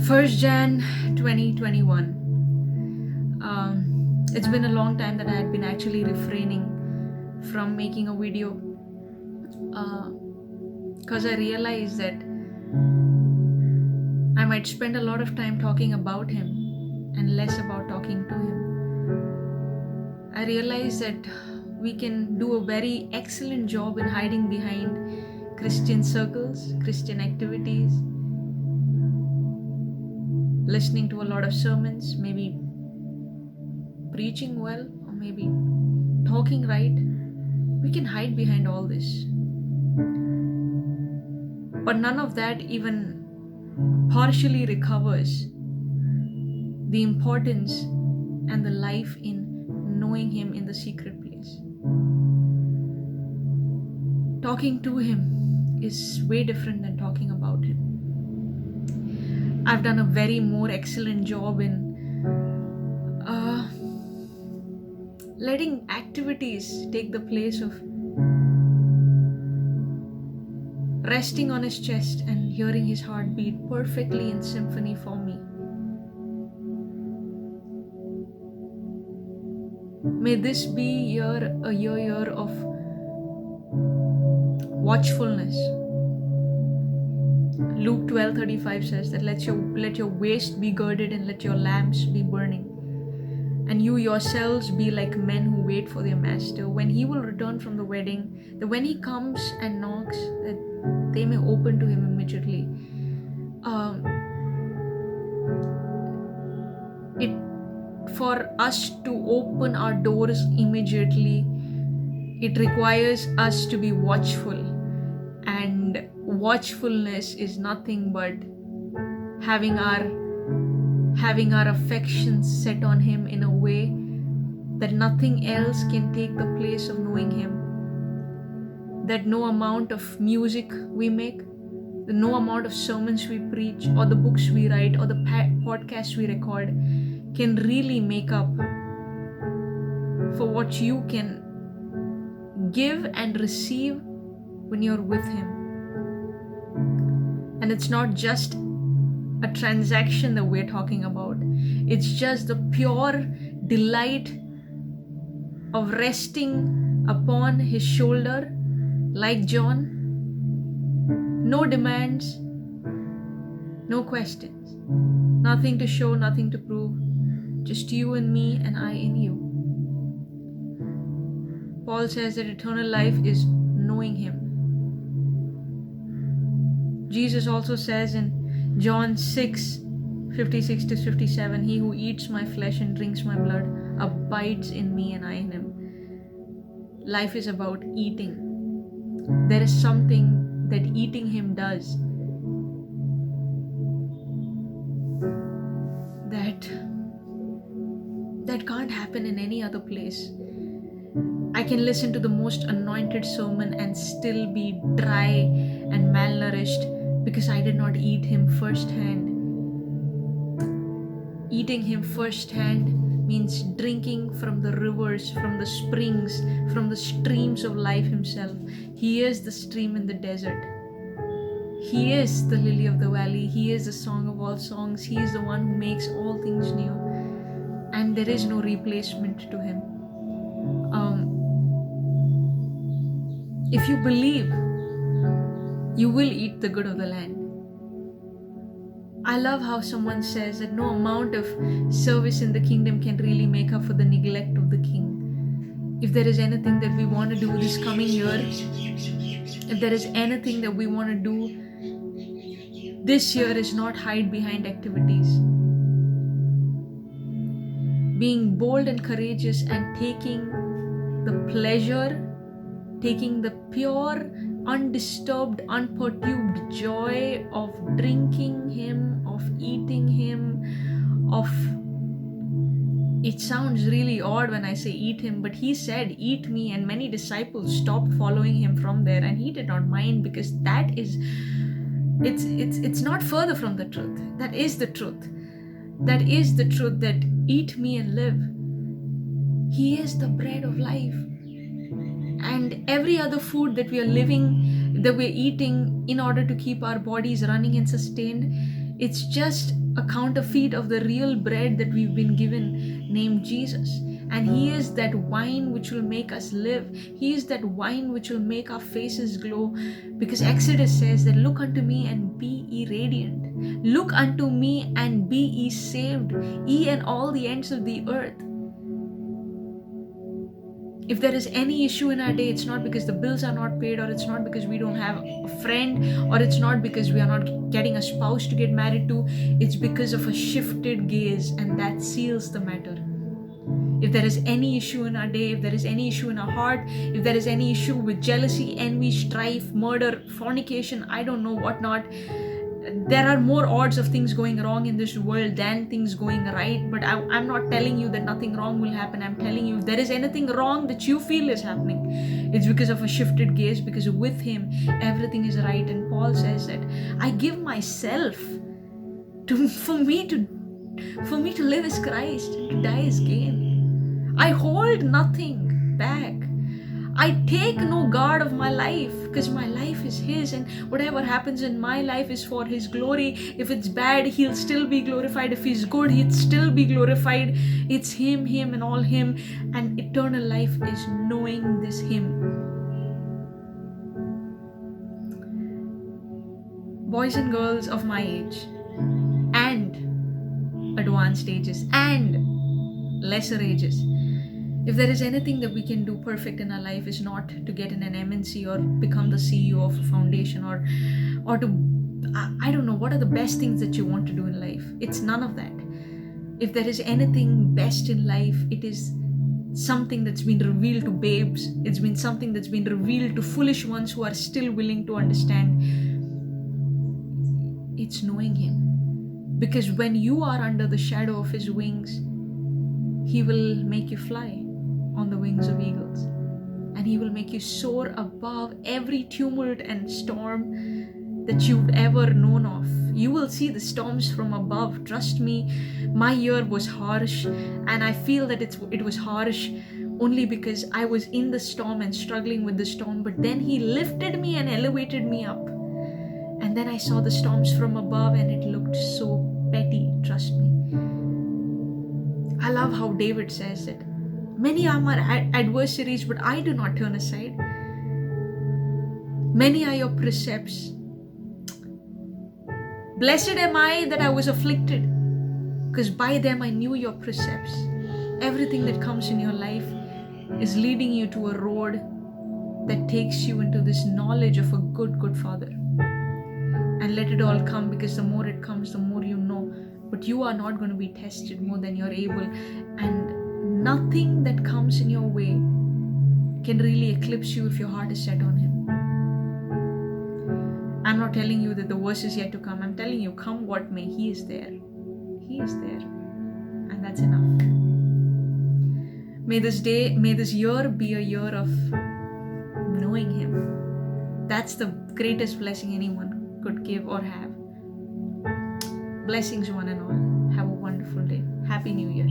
1st Jan 2021. It's been a long time that I had been actually refraining from making a video because I realized that I might spend a lot of time talking about him and less about talking to him. I realized that we can do a very excellent job in hiding behind Christian circles, Christian activities, listening to a lot of sermons, maybe preaching well, or maybe talking right. We can hide behind all this. But none of that even partially recovers the importance and the life in knowing Him in the secret place. Talking to Him is way different than talking about Him. I've done a very more excellent job in letting activities take the place of resting on His chest and hearing His heartbeat perfectly in symphony for me. May this be a year of watchfulness. Luke 12:35 says that let your waist be girded and let your lamps be burning. And you yourselves be like men who wait for their master when he will return from the wedding, that when he comes and knocks, that they may open to him immediately. For us to open our doors immediately, it requires us to be watchful. And watchfulness is nothing but having our affections set on Him in a way that nothing else can take the place of knowing Him. That no amount of music we make, no amount of sermons we preach, or the books we write, or the podcasts we record can really make up for what you can give and receive when you're with Him. And it's not just a transaction that we're talking about. It's just the pure delight of resting upon His shoulder like John. No demands, no questions, nothing to show, nothing to prove, just you and me and I in you. Paul says that eternal life is knowing Him. Jesus also says in John 6:56-57, he who eats my flesh and drinks my blood abides in me and I in him. Life is about eating. There is something that eating Him does that can't happen in any other place. I can listen to the most anointed sermon and still be dry and malnourished because I did not eat Him firsthand. Eating Him firsthand means drinking from the rivers, from the springs, from the streams of life Himself. He is the stream in the desert. He is the lily of the valley. He is the song of all songs. He is the one who makes all things new. And there is no replacement to Him. If you believe, you will eat the good of the land. I love how someone says that no amount of service in the kingdom can really make up for the neglect of the king. If there is anything that we want to do this coming year, if there is anything that we want to do this year, is not hide behind activities. Being bold and courageous and taking the pleasure, taking the pure, undisturbed, unperturbed joy of drinking Him, of eating Him, it sounds really odd when I say eat Him, but He said, eat me, and many disciples stopped following Him from there, and He did not mind, because that is, it's not further from the truth. That is the truth. That is the truth, that eat me and live. He is the bread of life. And every other food that we are living, that we're eating in order to keep our bodies running and sustained, it's just a counterfeit of the real bread that we've been given, named Jesus. And He is that wine which will make us live. He is that wine which will make our faces glow. Because Exodus says that, look unto me and be ye radiant. Look unto me and be ye saved, ye and all the ends of the earth. If there is any issue in our day, it's not because the bills are not paid, or it's not because we don't have a friend, or it's not because we are not getting a spouse to get married to. It's because of a shifted gaze, and that seals the matter. If there is any issue in our day, if there is any issue in our heart, if there is any issue with jealousy, envy, strife, murder, fornication, I don't know what not, there are more odds of things going wrong in this world than things going right. But I'm not telling you that nothing wrong will happen. I'm telling you, if there is anything wrong that you feel is happening, it's because of a shifted gaze, because with Him everything is right. And Paul says that I give myself for me to live is Christ, and to die is gain. I hold nothing back. I take no guard of my life, because my life is His, and whatever happens in my life is for His glory. If it's bad, He'll still be glorified. If He's good, He'll still be glorified. It's Him, Him, and all Him. And eternal life is knowing this Him. Boys and girls of my age, and advanced ages, and lesser ages, if there is anything that we can do perfect in our life, is not to get in an MNC or become the CEO of a foundation, or to, I don't know, what are the best things that you want to do in life? It's none of that. If there is anything best in life, it is something that's been revealed to babes. It's been something that's been revealed to foolish ones who are still willing to understand. It's knowing Him. Because when you are under the shadow of His wings, He will make you fly on the wings of eagles, and He will make you soar above every tumult and storm that you've ever known of. You will see the storms from above. Trust me, my year was harsh, and I feel that it was harsh only because I was in the storm and struggling with the storm. But then He lifted me and elevated me up, and then I saw the storms from above, and it looked so petty. Trust me. I love how David says it. Many are my adversaries, but I do not turn aside. Many are your precepts. Blessed am I that I was afflicted, because by them I knew your precepts. Everything that comes in your life is leading you to a road that takes you into this knowledge of a good Father. And let it all come, because the more it comes, the more you know. But you are not going to be tested more than you're able. And nothing that comes in your way can really eclipse you if your heart is set on Him. I'm not telling you that the worst is yet to come. I'm telling you, come what may, He is there. He is there. And that's enough. May this year be a year of knowing Him. That's the greatest blessing anyone could give or have. Blessings, one and all. Have a wonderful day. Happy New Year.